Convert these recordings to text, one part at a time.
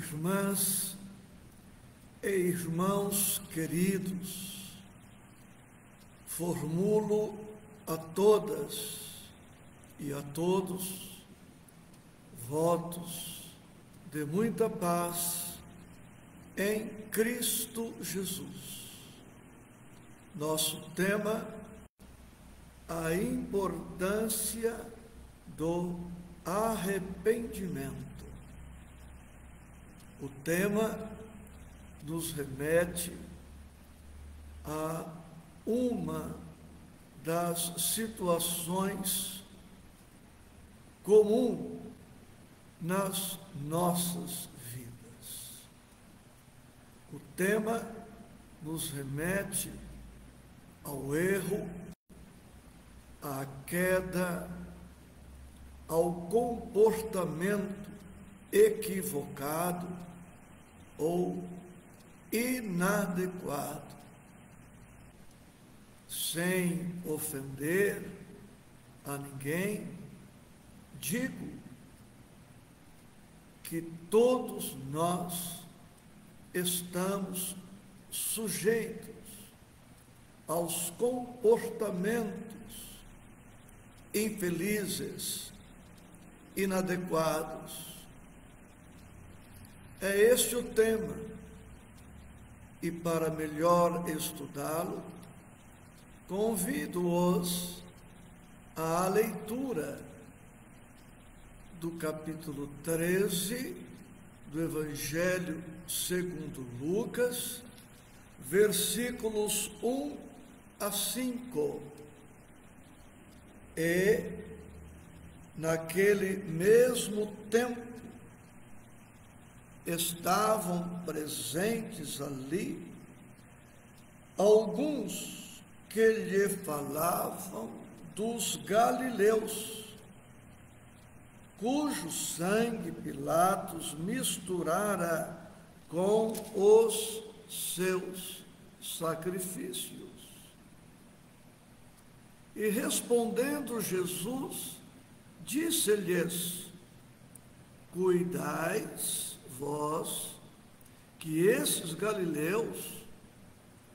Irmãs e irmãos queridos, formulo a todas e a todos votos de muita paz em Cristo Jesus. Nosso tema: a importância do arrependimento. O tema nos remete a uma das situações comuns nas nossas vidas. O tema nos remete ao erro, à queda, ao comportamento equivocado ou inadequado. Sem ofender a ninguém, digo que todos nós estamos sujeitos aos comportamentos infelizes, inadequados. É este o tema, e para melhor estudá-lo, convido-os à leitura do capítulo 13 do Evangelho segundo Lucas, versículos 1 a 5. E, naquele mesmo tempo, estavam presentes ali alguns que lhe falavam dos galileus, cujo sangue Pilatos misturara com os seus sacrifícios. E respondendo Jesus, disse-lhes: cuidais vós que esses galileus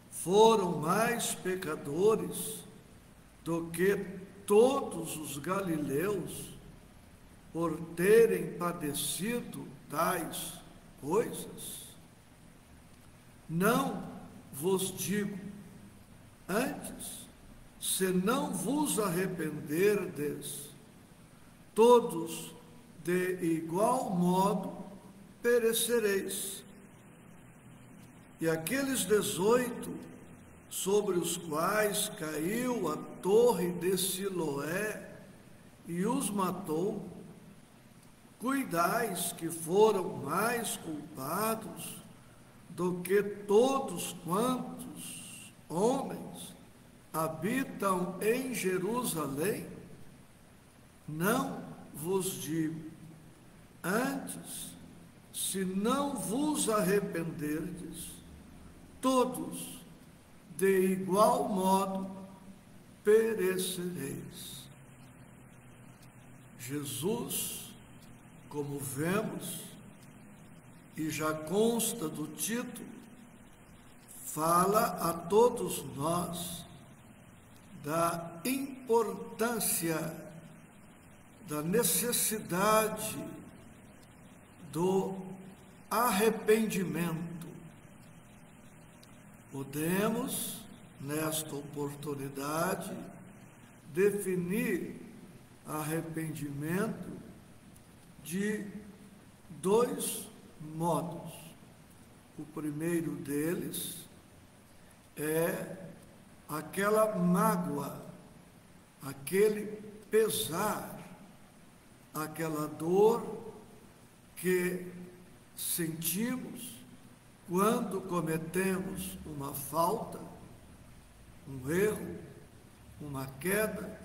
foram mais pecadores do que todos os galileus por terem padecido tais coisas? Não vos digo, antes, se não vos arrependerdes, todos de igual modo perecereis. E aqueles 18 sobre os quais caiu a torre de Siloé e os matou, cuidais que foram mais culpados do que todos quantos homens habitam em Jerusalém? Não vos digo, antes, se não vos arrependerdes, todos de igual modo perecereis. Jesus, como vemos, e já consta do título, fala a todos nós da importância, da necessidade do arrependimento. Podemos, nesta oportunidade, definir arrependimento de dois modos. O primeiro deles é aquela mágoa, aquele pesar, aquela dor que sentimos quando cometemos uma falta, um erro, uma queda,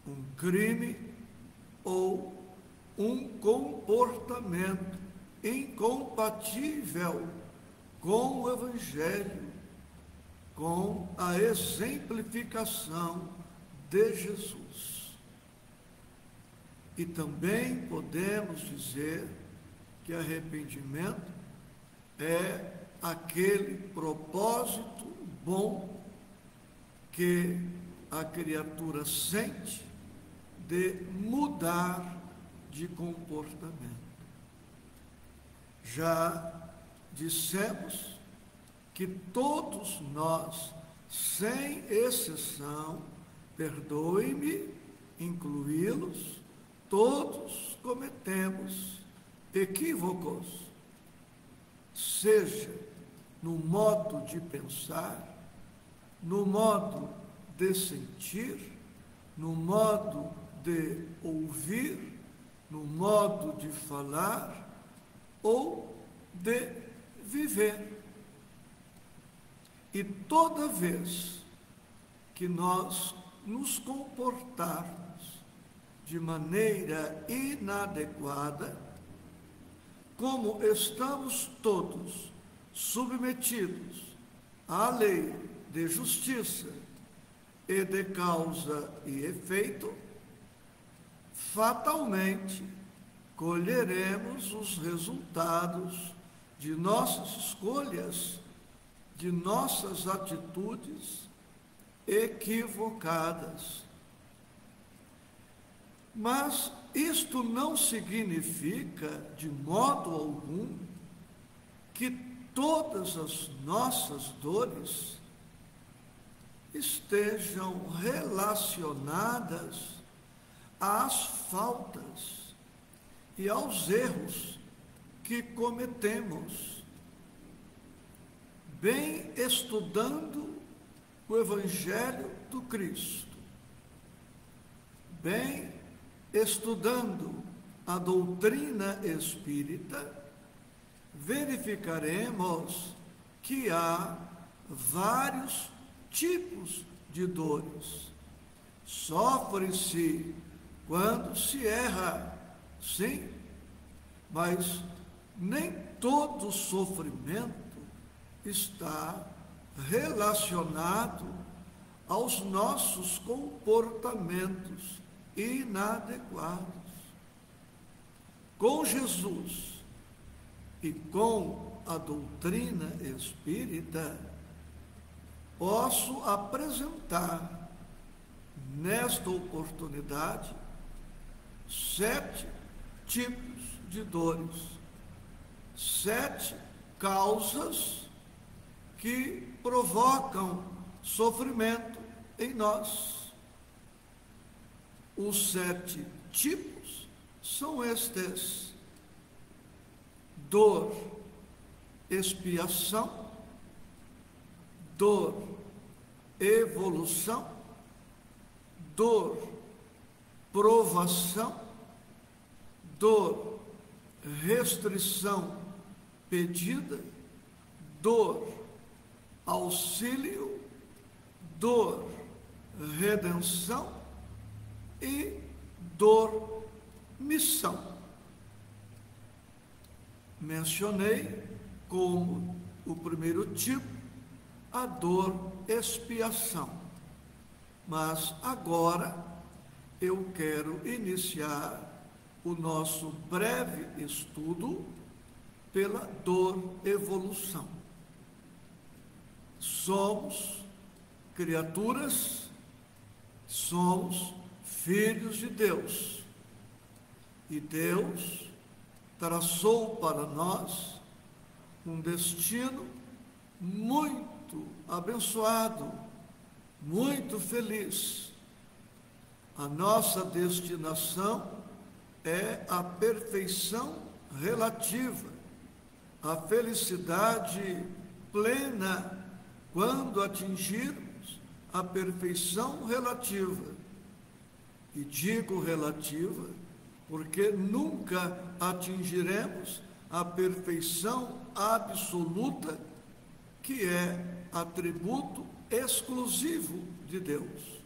um crime ou um comportamento incompatível com o Evangelho, com a exemplificação de Jesus. E também podemos dizer que que arrependimento é aquele propósito bom que a criatura sente de mudar de comportamento. Já dissemos que todos nós, sem exceção, perdoe-me, incluí-los, todos cometemos equívocos, seja no modo de pensar, no modo de sentir, no modo de ouvir, no modo de falar ou de viver. E toda vez que nós nos comportarmos de maneira inadequada, como estamos todos submetidos à lei de justiça e de causa e efeito, fatalmente colheremos os resultados de nossas escolhas, de nossas atitudes equivocadas. Mas isto não significa, de modo algum, que todas as nossas dores estejam relacionadas às faltas e aos erros que cometemos. Bem estudando o Evangelho do Cristo, bem estudando a doutrina espírita, verificaremos que há vários tipos de dores. Sofre-se quando se erra, sim, mas nem todo sofrimento está relacionado aos nossos comportamentos inadequados. Com Jesus e com a doutrina espírita, posso apresentar nesta oportunidade 7 tipos de dores, 7 causas que provocam sofrimento em nós. Os 7 tipos são estes: dor, expiação, dor, evolução, dor, provação, dor, restrição pedida, dor, auxílio, dor, redenção e dor, missão. Mencionei como o primeiro tipo a dor expiação, mas agora eu quero iniciar o nosso breve estudo pela dor evolução. Somos criaturas, somos filhos de Deus, e Deus traçou para nós um destino muito abençoado, muito feliz. A nossa destinação é a perfeição relativa, a felicidade plena quando atingirmos a perfeição relativa. E digo relativa porque nunca atingiremos a perfeição absoluta, que é atributo exclusivo de Deus.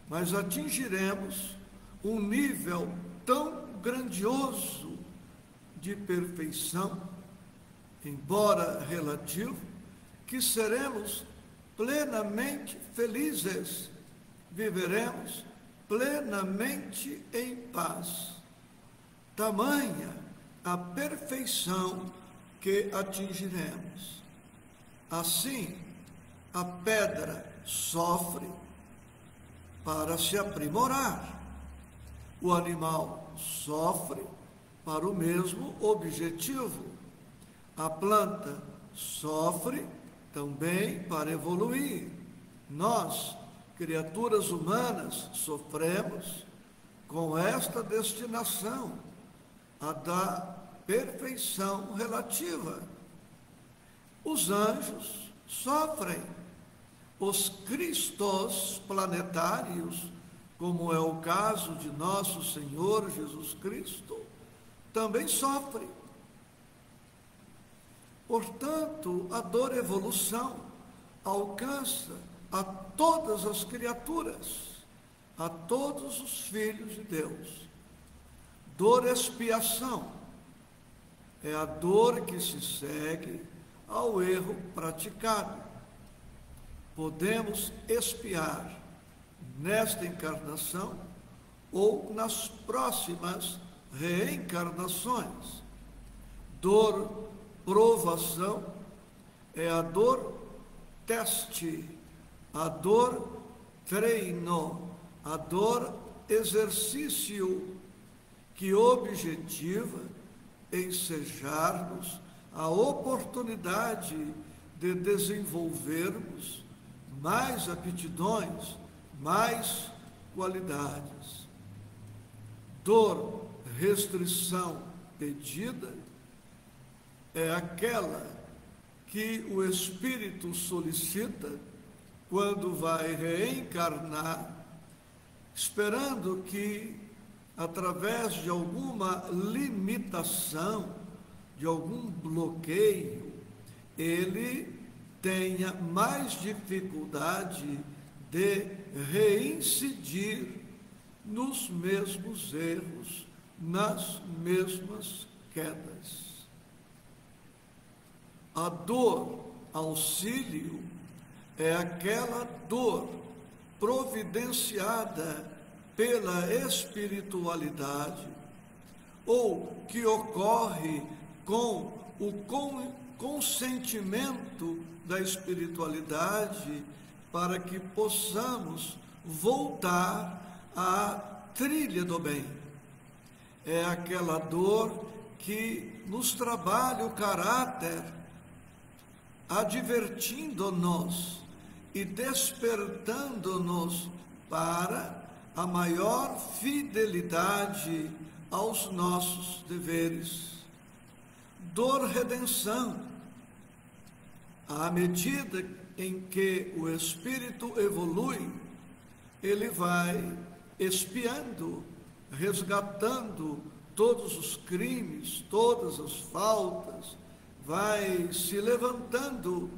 Mas atingiremos um nível tão grandioso de perfeição, embora relativo, que seremos plenamente felizes, viveremos plenamente em paz. Tamanha a perfeição que atingiremos. Assim, a pedra sofre para se aprimorar. O animal sofre para o mesmo objetivo. A planta sofre também para evoluir. Nós, criaturas humanas, sofremos com esta destinação, a da perfeição relativa. Os anjos sofrem. Os cristos planetários, como é o caso de nosso Senhor Jesus Cristo, também sofrem. Portanto, a dor evolução alcança a todas as criaturas, a todos os filhos de Deus. Dor expiação é a dor que se segue ao erro praticado. Podemos expiar nesta encarnação ou nas próximas reencarnações. Dor provação é a dor teste, a dor treino, a dor exercício, que objetiva ensejar-nos a oportunidade de desenvolvermos mais aptidões, mais qualidades. Dor, restrição pedida, é aquela que o espírito solicita quando vai reencarnar, esperando que, através de alguma limitação, de algum bloqueio, ele tenha mais dificuldade de reincidir nos mesmos erros, nas mesmas quedas. A dor auxílio é aquela dor providenciada pela espiritualidade ou que ocorre com o consentimento da espiritualidade para que possamos voltar à trilha do bem. É aquela dor que nos trabalha o caráter, advertindo-nos e despertando-nos para a maior fidelidade aos nossos deveres. Dor redenção, à medida em que o espírito evolui, ele vai expiando, resgatando todos os crimes, todas as faltas, vai se levantando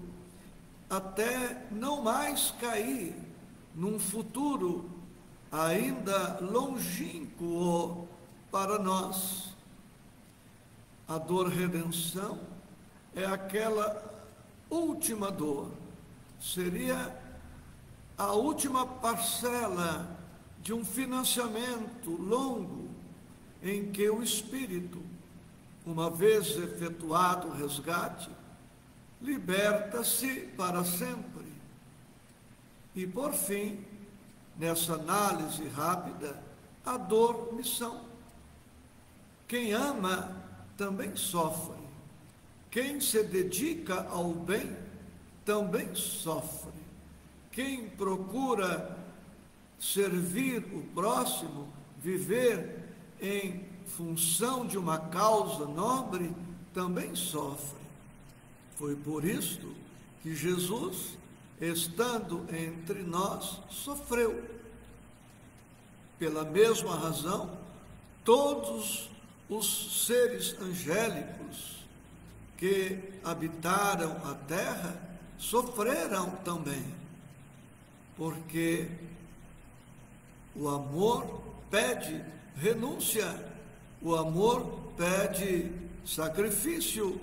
até não mais cair num futuro ainda longínquo para nós. A dor redenção é aquela última dor, seria a última parcela de um financiamento longo em que o espírito, uma vez efetuado o resgate, liberta-se para sempre. E por fim, nessa análise rápida, a dor-missão. Quem ama também sofre. Quem se dedica ao bem também sofre. Quem procura servir o próximo, viver em função de uma causa nobre, também sofre. Foi por isto que Jesus, estando entre nós, sofreu. Pela mesma razão, todos os seres angélicos que habitaram a terra sofreram também, porque o amor pede renúncia, o amor pede sacrifício,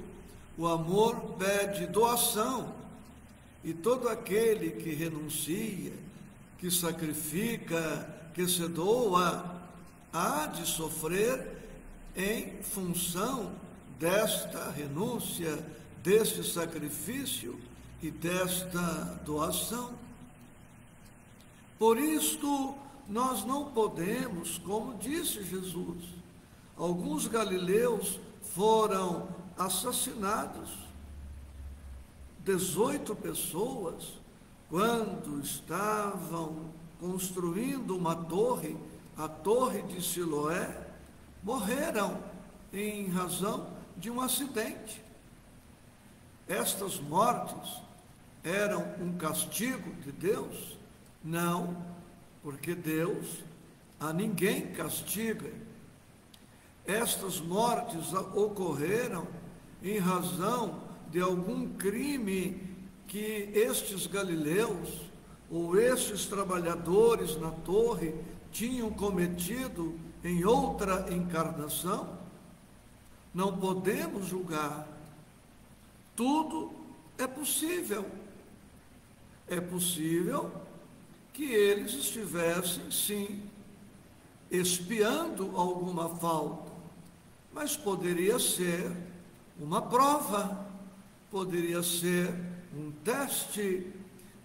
o amor pede doação, e todo aquele que renuncia, que sacrifica, que se doa, há de sofrer em função desta renúncia, deste sacrifício e desta doação. Por isto, nós não podemos, como disse Jesus, alguns galileus foram assassinados, 18 pessoas, quando estavam construindo uma torre, a torre de Siloé, morreram em razão de um acidente. Estas mortes eram um castigo de Deus? Não, porque Deus a ninguém castiga. Estas mortes ocorreram em razão de algum crime que estes galileus ou estes trabalhadores na torre tinham cometido em outra encarnação. Não podemos julgar. Tudo é possível. É possível que eles estivessem, sim, expiando alguma falta, mas poderia ser uma prova, poderia ser um teste,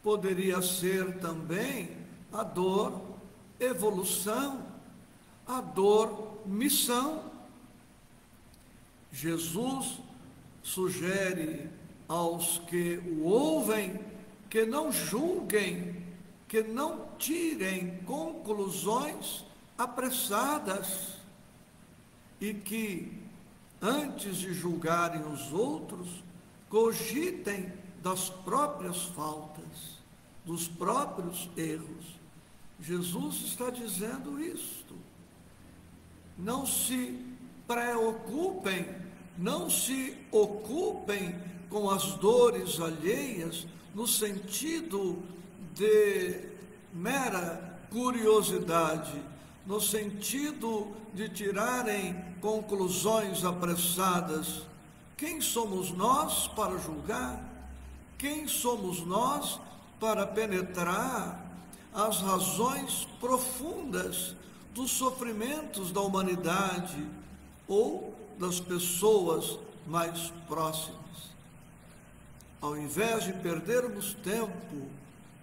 poderia ser também a dor evolução, a dor missão. Jesus sugere aos que o ouvem que não julguem, que não tirem conclusões apressadas e que, antes de julgarem os outros, cogitem das próprias faltas, dos próprios erros. Jesus está dizendo isto. Não se preocupem, não se ocupem com as dores alheias no sentido de mera curiosidade, no sentido de tirarem conclusões apressadas. Quem somos nós para julgar? Quem somos nós para penetrar as razões profundas dos sofrimentos da humanidade ou das pessoas mais próximas? Ao invés de perdermos tempo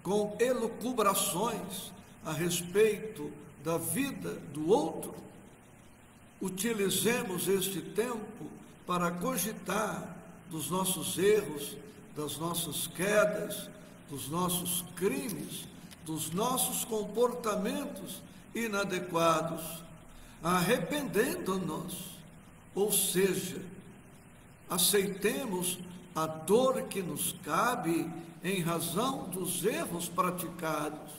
com elucubrações a respeito da vida do outro, utilizemos este tempo para cogitar dos nossos erros, das nossas quedas, dos nossos crimes, dos nossos comportamentos inadequados, arrependendo-nos, ou seja, aceitemos a dor que nos cabe em razão dos erros praticados,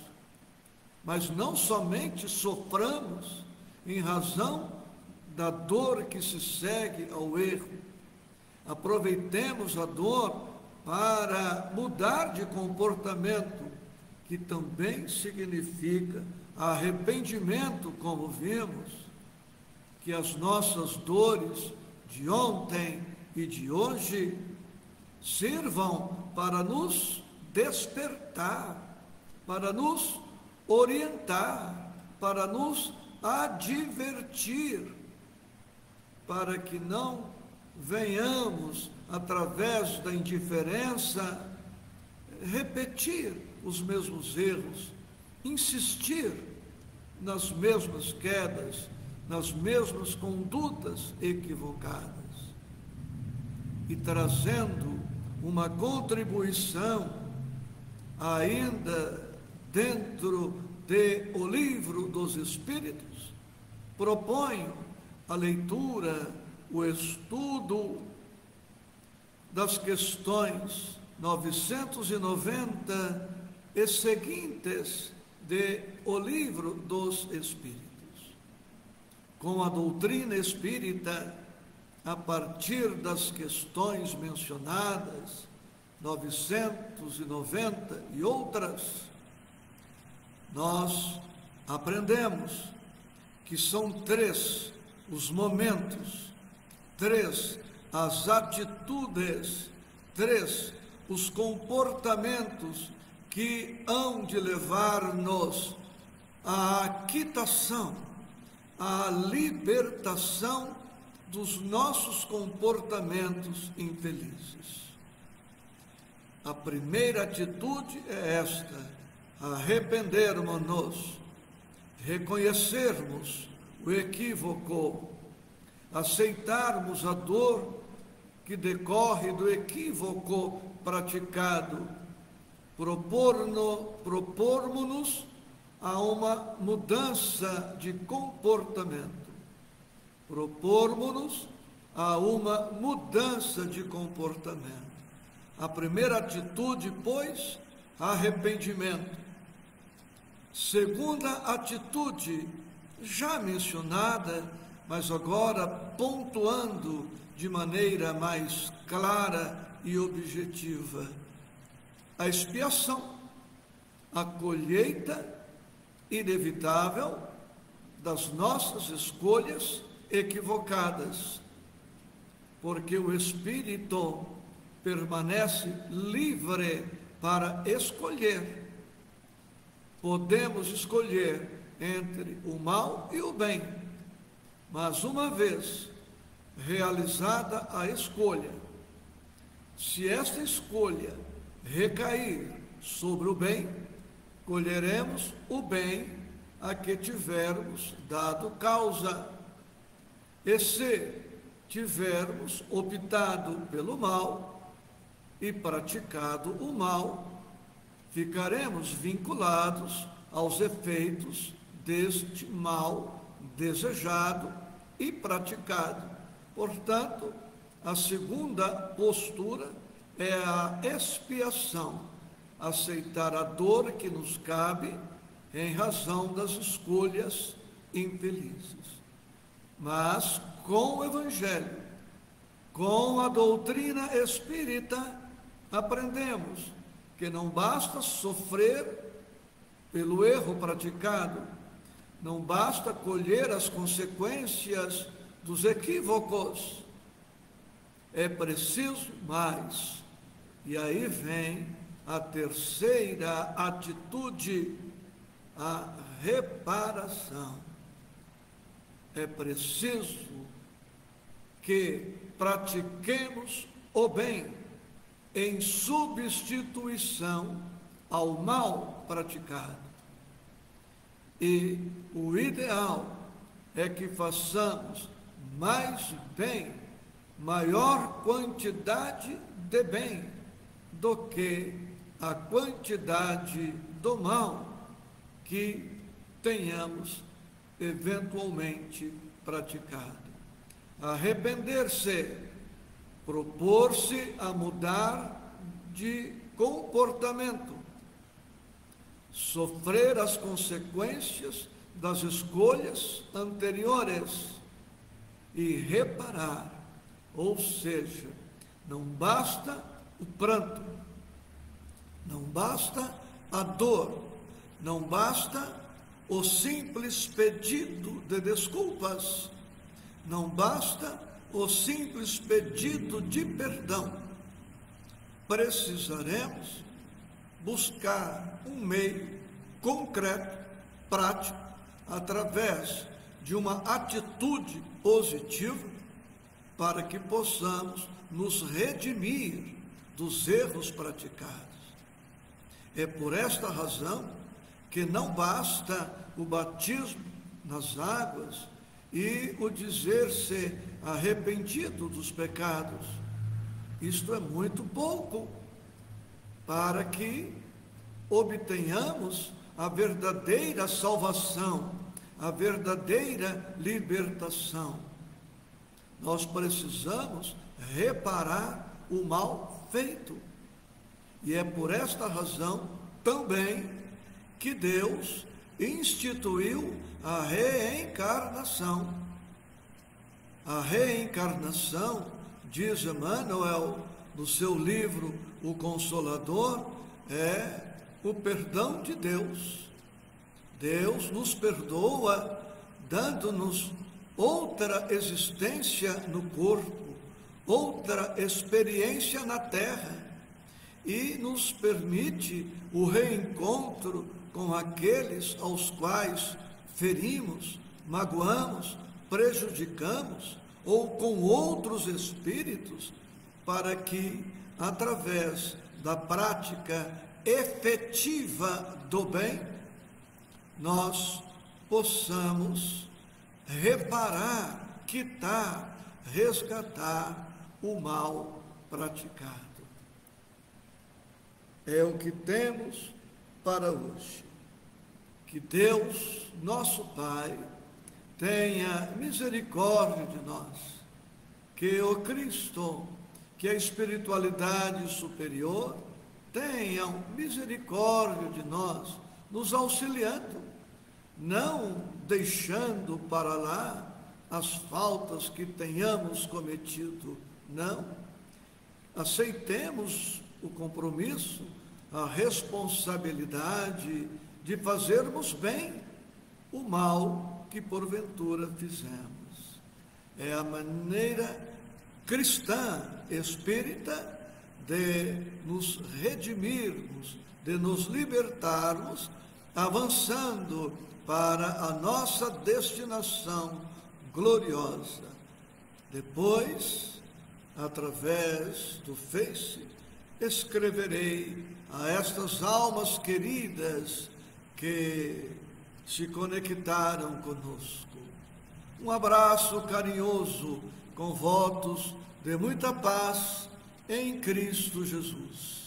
mas não somente soframos em razão da dor que se segue ao erro. Aproveitemos a dor para mudar de comportamento, que também significa arrependimento, como vimos, que as nossas dores de ontem e de hoje sirvam para nos despertar, para nos orientar, para nos advertir, para que não venhamos, através da indiferença, repetir os mesmos erros, insistir nas mesmas quedas, nas mesmas condutas equivocadas. E trazendo uma contribuição ainda dentro do Livro dos Espíritos, proponho a leitura, o estudo das questões 990 e seguintes de O Livro dos Espíritos. Com a doutrina espírita, a partir das questões mencionadas, 990 e outras, nós aprendemos que são 3 os momentos, 3 as atitudes, 3 os comportamentos que hão de levar-nos à quitação, à libertação dos nossos comportamentos infelizes. A primeira atitude é esta: arrependermos-nos, reconhecermos o equívoco, aceitarmos a dor que decorre do equívoco praticado, propormos-nos a uma mudança de comportamento. Propormos-nos a uma mudança de comportamento. A primeira atitude, pois, arrependimento. Segunda atitude, já mencionada, mas agora pontuando de maneira mais clara e objetiva: a expiação, a colheita inevitável das nossas escolhas equivocadas, porque o Espírito permanece livre para escolher. Podemos escolher entre o mal e o bem, mas uma vez realizada a escolha, se esta escolha recair sobre o bem, colheremos o bem a que tivermos dado causa. E se tivermos optado pelo mal e praticado o mal, ficaremos vinculados aos efeitos deste mal desejado e praticado. Portanto, a segunda postura é a expiação, aceitar a dor que nos cabe em razão das escolhas infelizes. Mas com o Evangelho, com a doutrina espírita, aprendemos que não basta sofrer pelo erro praticado, não basta colher as consequências dos equívocos, é preciso mais. E aí vem a terceira atitude, a reparação. É preciso que pratiquemos o bem em substituição ao mal praticado. E o ideal é que façamos mais bem, maior quantidade de bem, do que a quantidade do mal que tenhamos eventualmente praticado. Arrepender-se, propor-se a mudar de comportamento, sofrer as consequências das escolhas anteriores e reparar, ou seja, não basta o pranto, não basta a dor, não basta o simples pedido de desculpas, não basta o simples pedido de perdão. Precisaremos buscar um meio concreto, prático, através de uma atitude positiva, para que possamos nos redimir dos erros praticados. É por esta razão que não basta o batismo nas águas e o dizer-se arrependido dos pecados. Isto é muito pouco para que obtenhamos a verdadeira salvação, a verdadeira libertação. Nós precisamos reparar o mal feito. E é por esta razão também que Deus instituiu a reencarnação. A reencarnação, diz Emmanuel no seu livro O Consolador, é o perdão de Deus. Deus nos perdoa, dando-nos outra existência no corpo, outra experiência na terra, e nos permite o reencontro com aqueles aos quais ferimos, magoamos, prejudicamos ou com outros espíritos, para que, através da prática efetiva do bem, nós possamos reparar, quitar, resgatar o mal praticado. É o que temos para hoje. Que Deus, nosso Pai, tenha misericórdia de nós, que o Cristo, que a espiritualidade superior tenham misericórdia de nós, nos auxiliando, não deixando para lá as faltas que tenhamos cometido, não. Aceitemos o compromisso, a responsabilidade de fazermos bem o mal que porventura fizemos. É a maneira cristã, espírita, de nos redimirmos, de nos libertarmos, avançando para a nossa destinação gloriosa. Depois, através do Face, escreverei a estas almas queridas que se conectaram conosco. Um abraço carinhoso, com votos de muita paz em Cristo Jesus.